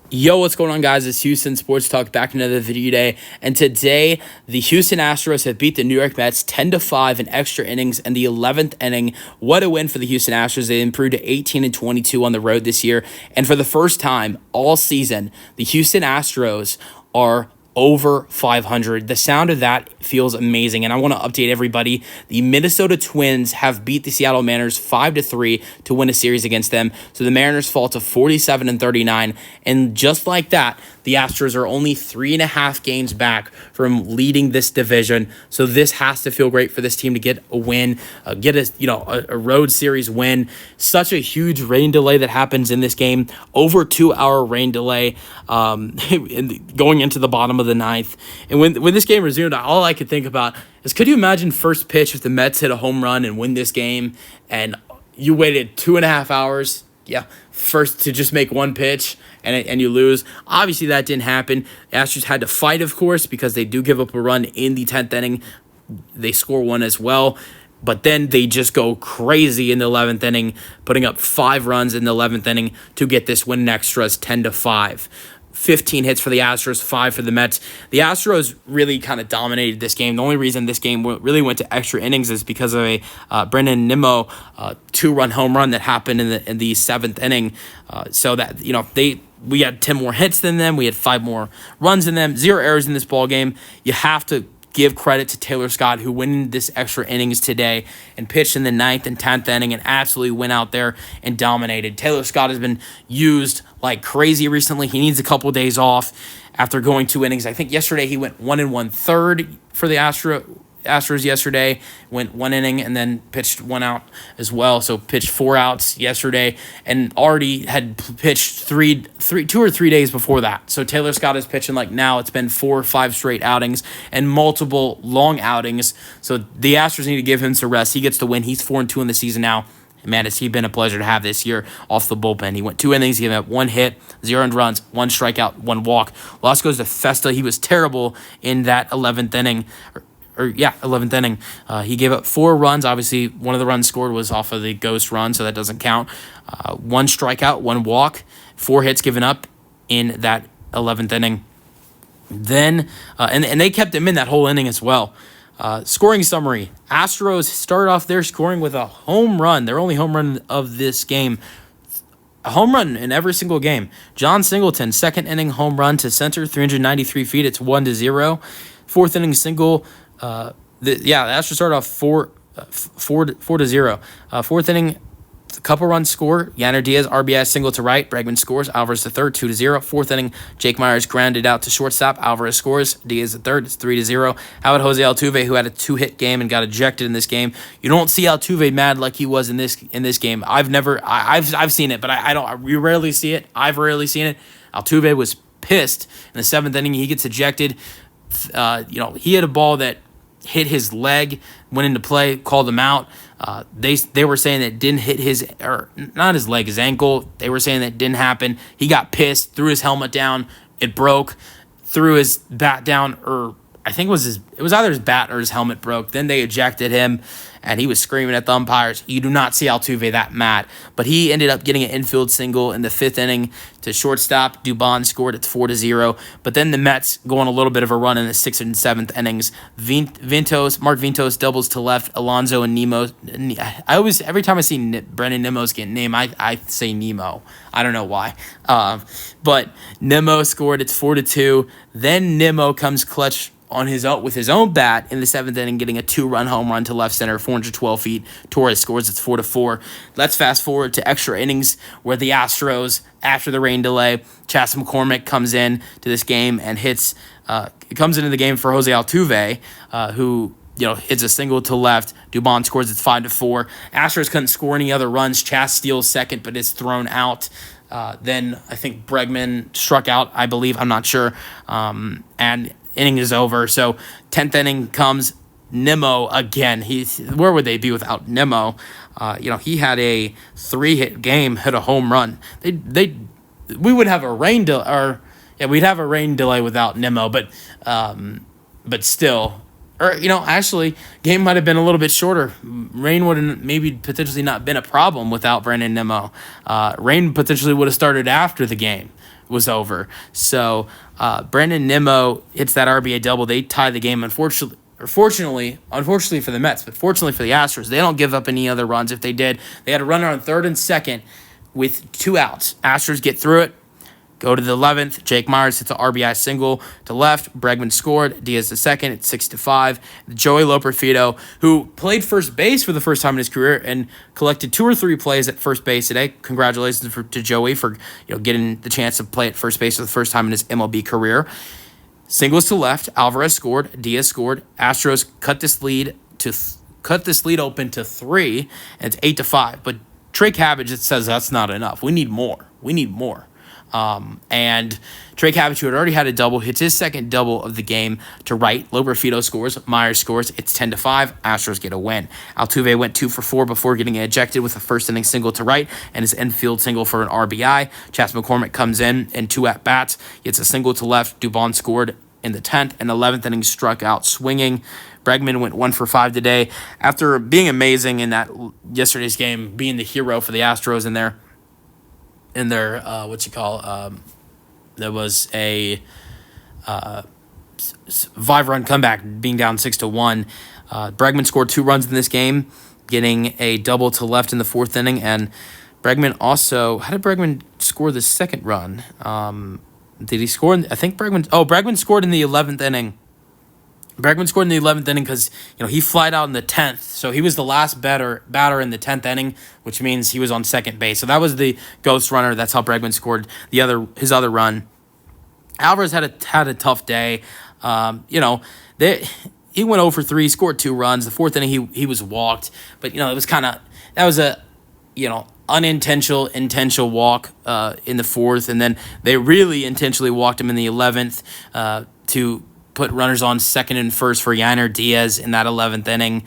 Yo, what's going on, guys? It's Houston Sports Talk back in another video day. And today, the Houston Astros have beat the New York Mets 10-5 in extra innings in the 11th inning. What a win for the Houston Astros. They improved to 18-22 on the road this year. And for the first time all season, the Houston Astros are over 500. The sound of that feels amazing, and I want to update everybody. The Minnesota Twins have beat the Seattle Mariners 5-3 to win a series against them. So the Mariners fall to 47-39, and just like that, the Astros are only 3.5 games back from leading this division. So this has to feel great for this team to get a win, get a road series win. Such a huge rain delay that happens in this game, over 2-hour rain delay, going into the bottom of the ninth. And when this game resumed, all I could think about is, could you imagine first pitch if the Mets hit a home run and win this game, and you waited 2.5 hours? Yeah, first to just make one pitch and you lose. Obviously, that didn't happen. The Astros had to fight, of course, because they do give up a run in the 10th inning. They score one as well. But then they just go crazy in the 11th inning, putting up 5 runs in the 11th inning to get this win in extras 10-5. 15 hits for the Astros, 5 for the Mets. The Astros really kind of dominated this game. The only reason this game really went to extra innings is because of a Brennan Nimmo 2-run home run that happened in the 7th inning. So that we had 10 more hits than them. We had 5 more runs than them. 0 errors in this ball game. You have to give credit to Taylor Scott, who went this extra innings today and pitched in the 9th and 10th inning and absolutely went out there and dominated. Taylor Scott has been used like crazy recently. He needs a couple of days off after going 2 innings. I think yesterday he went 1 1/3 for the Astros yesterday, went 1 inning and then pitched 1 out as well. So pitched 4 outs yesterday and already had pitched 2 or 3 days before that. So Taylor Scott is pitching like now. It's been 4 or 5 straight outings and multiple long outings. So the Astros need to give him some rest. He gets the win. He's 4-2 in the season now. Man, has he been a pleasure to have this year off the bullpen. He went 2 innings, he gave up 1 hit, 0 earned runs, 1 strikeout, 1 walk. Loss goes to Festa. He was terrible in that 11th inning. 11th inning. He gave up 4 runs. Obviously, one of the runs scored was off of the ghost run, so that doesn't count. 1 strikeout, 1 walk, 4 hits given up in that 11th inning. Then, and they kept him in that whole inning as well. Scoring summary. Astros started off their scoring with a home run. Their only home run of this game. A home run in every single game. John Singleton, 2nd inning home run to center, 393 feet. It's 1-0. 4th inning single. The Astros started off 4-0. 4th inning, a couple runs score. Yanner Diaz, RBI single to right. Bregman scores. Alvarez the third, 2-0. 4th inning, Jake Myers grounded out to shortstop. Alvarez scores. Diaz the third, it's 3-0. How about Jose Altuve, who had a 2-hit game and got ejected in this game? You don't see Altuve mad like he was in this game. I've seen it, but we rarely see it. I've rarely seen it. Altuve was pissed in the 7th inning. He gets ejected. He had a ball that hit his leg, went into play, called him out. They were saying that it didn't hit not his leg, his ankle. They were saying that it didn't happen. He got pissed, threw his helmet down. It broke, threw his bat down, or I think it was either his bat or his helmet broke. Then they ejected him, and he was screaming at the umpires. You do not see Altuve that mad. But he ended up getting an infield single in the 5th inning to shortstop. Dubon scored. It's 4-0. But then the Mets go on a little bit of a run in the 6th and 7th innings. Mark Vientos doubles to left. Alonso and Nemo. Every time I see Brennan Nemo's name, I say Nemo. I don't know why. But Nemo scored. It's 4-2. Then Nemo comes clutch with his own bat in the 7th inning, getting a 2-run home run to left center, 412 feet. Torres scores. It's 4-4. Let's fast forward to extra innings where the Astros, after the rain delay, Chas McCormick comes in to this game and comes into the game for Jose Altuve, who hits a single to left. Dubon scores. It's 5-4. Astros couldn't score any other runs. Chas steals second, but is thrown out. Then I think Bregman struck out, I believe. I'm not sure. And inning is over. So 10th inning comes. Nemo again. Where would they be without Nemo? He had a 3-hit game, hit a home run. We would have a rain delay, we'd have a rain delay without Nemo, but still, actually, game might have been a little bit shorter. Rain would have maybe potentially not been a problem without Brandon Nimmo. Rain potentially would have started after the game. was over. So Brandon Nimmo hits that RBI double. They tie the game. Unfortunately for the Mets, but fortunately for the Astros, they don't give up any other runs. If they did, they had a runner on third and second with 2 outs. Astros get through it. Go to the 11th. Jake Myers hits an RBI single to left. Bregman scored. Diaz the second. It's 6-5. Joey Loperfido, who played first base for the first time in his career and collected 2 or 3 plays at first base today. Congratulations to Joey for getting the chance to play at first base for the first time in his MLB career. Singles to left. Alvarez scored. Diaz scored. Astros cut this lead open to 3, and it's 8-5. But Trey Cabbage, it says that's not enough. We need more. And Trey Cabbage, who had already had a double, hits his second double of the game to right. Loperfido scores. Myers scores. It's 10-5. Astros get a win. Altuve went 2 for 4 before getting ejected with a first inning single to right and his infield single for an RBI. Chas McCormick comes in 2 at-bats. Gets a single to left. Dubon scored in the 10th and 11th inning, struck out swinging. Bregman went 1 for 5 today. After being amazing in that yesterday's game, being the hero for the Astros in their there was a 5-run comeback, being down 6-1. Bregman scored 2 runs in this game, getting a double to left in the 4th inning. And Bregman also, how did Bregman score the second run? Did he score? Bregman scored in the 11th inning. Bregman scored in the 11th inning because he flied out in the 10th, so he was the last batter in the 10th inning, which means he was on second base. So that was the ghost runner. That's how Bregman scored his other run. Alvarez had a tough day. He went 0 for 3, scored 2 runs. The 4th inning he was walked, but it was that was a intentional walk in the 4th, and then they really intentionally walked him in the 11th to put runners on second and first for Yainer Diaz in that 11th inning.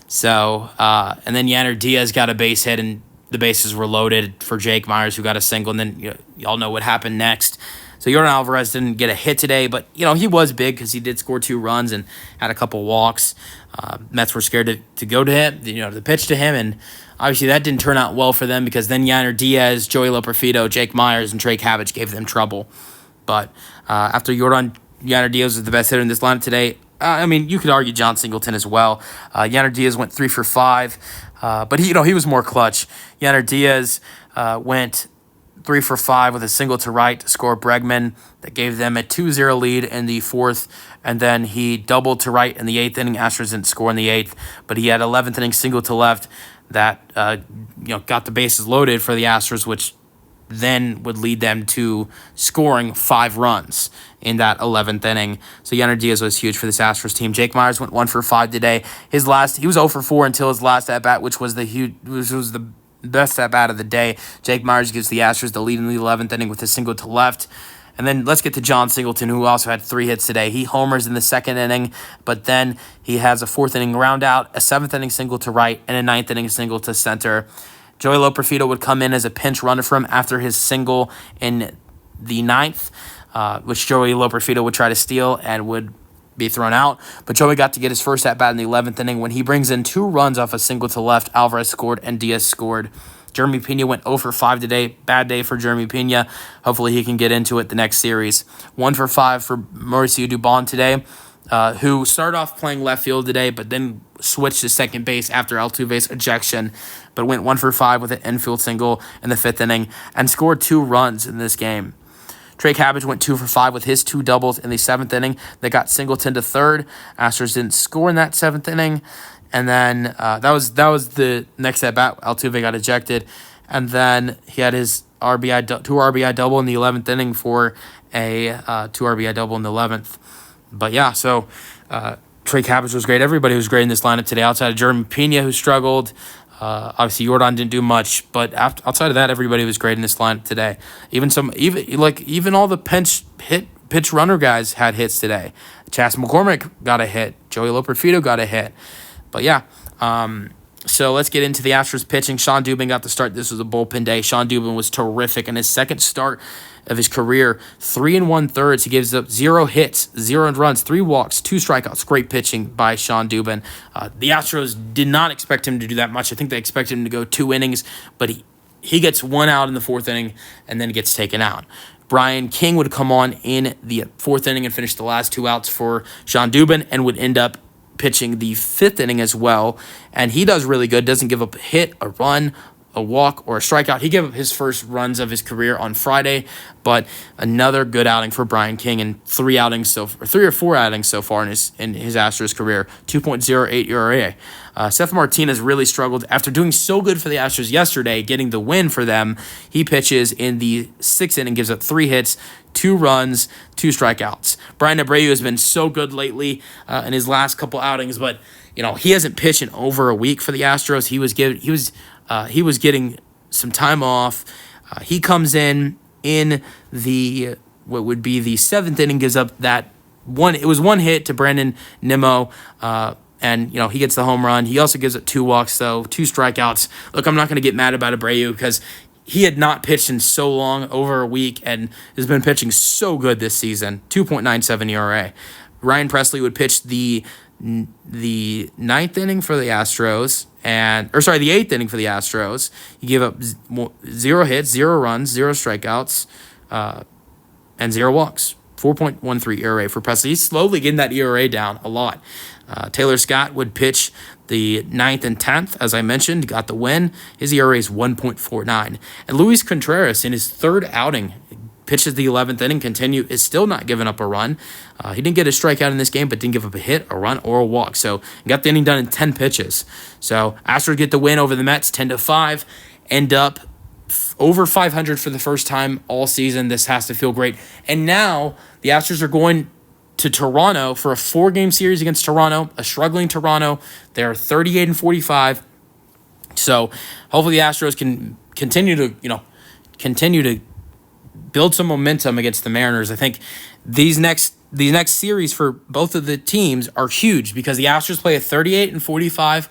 So, and then Yainer Diaz got a base hit, and the bases were loaded for Jake Myers, who got a single, and then y'all know what happened next. So Yordan Alvarez didn't get a hit today, but he was big because he did score 2 runs and had a couple walks. Mets were scared to go to him, to pitch to him, and obviously that didn't turn out well for them because then Yainer Diaz, Joey Loperfido, Jake Myers, and Trey Cabbage gave them trouble. But after Yainer Diaz was the best hitter in this lineup today, you could argue John Singleton as well. Yainer Diaz went 3 for 5, but he was more clutch. Yainer Diaz went 3 for 5 with a single to right to score Bregman. That gave them a 2-0 lead in the 4th, and then he doubled to right in the 8th inning. Astros didn't score in the 8th, but he had 11th inning single to left that got the bases loaded for the Astros, which then would lead them to scoring 5 runs in that 11th inning. So Yainer Diaz was huge for this Astros team. Jake Myers went 1 for 5 today. He was 0 for 4 until his last at-bat, which was the best at-bat of the day. Jake Myers gives the Astros the lead in the 11th inning with a single to left. And then let's get to John Singleton, who also had 3 hits today. He homers in the 2nd inning, but then he has a 4th inning round out, a 7th inning single to right, and a 9th inning single to center. Joey Loperfido would come in as a pinch runner for him after his single in the 9th, which Joey Loperfido would try to steal and would be thrown out. But Joey got to get his first at-bat in the 11th inning when he brings in 2 runs off a single to left. Alvarez scored and Diaz scored. Jeremy Pena went 0 for 5 today. Bad day for Jeremy Pena. Hopefully he can get into it the next series. 1 for 5 for Mauricio Dubon today, who started off playing left field today, but then switched to second base after Altuve's ejection, but went 1 for 5 with an infield single in the 5th inning and scored 2 runs in this game. Trey Cabbage went 2 for 5 with his 2 doubles in the 7th inning. They got Singleton to third. Astros didn't score in that 7th inning. And then that was the next at-bat. Altuve got ejected. And then he had his 2 RBI double in the 11th inning for a 2 RBI double in the 11th. But yeah, so Trey Cabbage was great. Everybody was great in this lineup today outside of Jeremy Pena, who struggled. Obviously, Yordan didn't do much, but outside of that, everybody was great in this lineup today. Even all the pitch runner guys had hits today. Chas McCormick got a hit. Joey Loperfido got a hit. But yeah, so let's get into the Astros pitching. Sean Dubin got the start. This was a bullpen day. Sean Dubin was terrific in his second start of his career. 3 1/3. He gives up 0 hits, 0 earned runs, 3 walks, 2 strikeouts. Great pitching by Sean Dubin. The Astros did not expect him to do that much. I think they expected him to go 2 innings, but he gets 1 out in the 4th inning and then gets taken out. Brian King would come on in the fourth inning and finish the last two outs for Sean Dubin and would end up pitching the fifth inning as well. And he does really good, doesn't give up a hit, a run, a walk, or a strikeout. He gave up his first runs of his career on Friday, but another good outing for Brian King in three or four outings so far in his Astros career. 2.08 ERA. Seth Martinez really struggled after doing so good for the Astros yesterday, getting the win for them. He pitches in the sixth inning, gives up 3 hits, 2 runs, 2 strikeouts. Brian Abreu has been so good lately in his last couple outings, but he hasn't pitched in over a week for the Astros. He was getting some time off. He comes in the what would be the seventh inning, gives up that one. It was 1 hit to Brandon Nimmo, and he gets the home run. He also gives up 2 walks, though, 2 strikeouts. Look, I'm not going to get mad about Abreu because he had not pitched in so long, over a week, and has been pitching so good this season. 2.97 ERA. Ryan Presley would pitch the ninth inning for the Astros, the eighth inning for the Astros. He gave up 0 hits, 0 runs, 0 strikeouts, and 0 walks. 4.13 ERA for Presley. He's slowly getting that ERA down a lot. Taylor Scott would pitch the 9th and 10th, as I mentioned, got the win. His ERA is 1.49. And Luis Contreras, in his third outing, pitches the 11th inning, is still not giving up a run. He didn't get a strikeout in this game, but didn't give up a hit, a run, or a walk. So got the inning done in 10 pitches. So Astros get the win over the Mets, 10-5, end up over 500 for the first time all season. This has to feel great. And now the Astros are going to Toronto for a 4-game series against Toronto, a struggling Toronto. They're 38-45. So hopefully the Astros can continue to build some momentum against the Mariners. I think these next series for both of the teams are huge because the Astros play a 38-45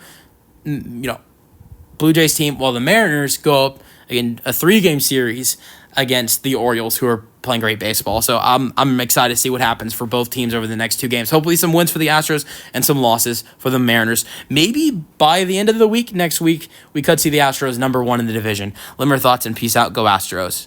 Blue Jays team, while the Mariners go up in a 3-game series against the Orioles, who are playing great baseball. So I'm excited to see what happens for both teams over the next 2 games. Hopefully some wins for the Astros and some losses for the Mariners. Maybe by the end of the week, next week, we could see the Astros number 1 in the division. Limmer thoughts and peace out. Go Astros.